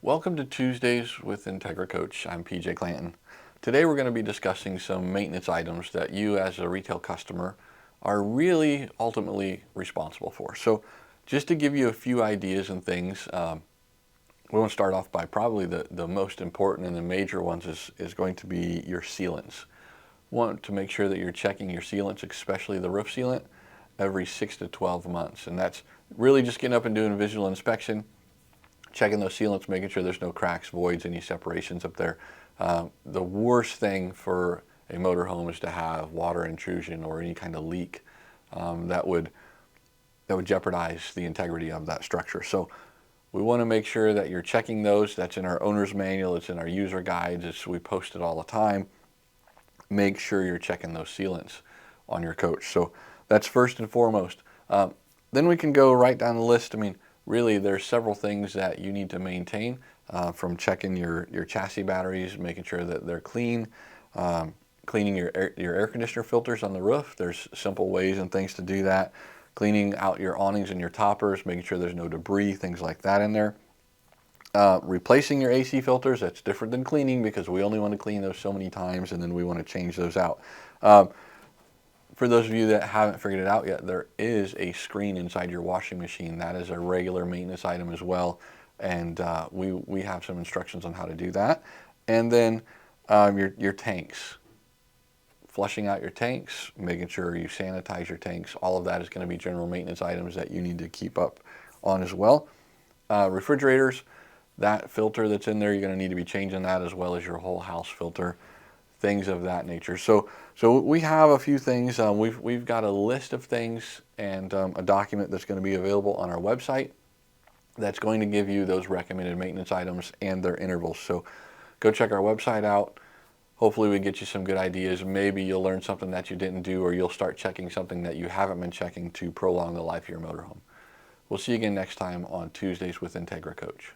Welcome to Tuesdays with Entegra Coach. I'm PJ Clanton. Today we're going to be discussing some maintenance items that you as a retail customer are really ultimately responsible for. So just to give you a few ideas and things, we want to start off by probably the most important and the major ones is going to be your sealants. Want to make sure that you're checking your sealants, especially the roof sealant, every 6 to 12 months. And that's really just getting up and doing a visual inspection, checking those sealants, making sure there's no cracks, voids, any separations up there. The worst thing for a motorhome is to have water intrusion or any kind of leak that would jeopardize the integrity of that structure. So we want to make sure that you're checking those. That's in our owner's manual, it's in our user guides, we post it all the time. Make sure you're checking those sealants on your coach. So that's first and foremost. Then we can go right down the list. I mean, really, there's several things that you need to maintain, from checking your chassis batteries, making sure that they're clean, cleaning your air conditioner filters on the roof. There's simple ways and things to do that. Cleaning out your awnings and your toppers, making sure there's no debris, things like that in there. Replacing your AC filters, that's different than cleaning because we only want to clean those so many times and then we want to change those out. For those of you that haven't figured it out yet, there is a screen inside your washing machine. That is a regular maintenance item as well, and we have some instructions on how to do that. And then your tanks. Flushing out your tanks, making sure you sanitize your tanks, all of that is going to be general maintenance items that you need to keep up on as well. Refrigerators, that filter that's in there, you're going to need to be changing that as well as your whole house filter, things of that nature. So we have a few things. We've got a list of things and a document that's going to be available on our website that's going to give you those recommended maintenance items and their intervals. So go check our website out. Hopefully we get you some good ideas. Maybe you'll learn something that you didn't do, or you'll start checking something that you haven't been checking to prolong the life of your motorhome. We'll see you again next time on Tuesdays with Entegra Coach.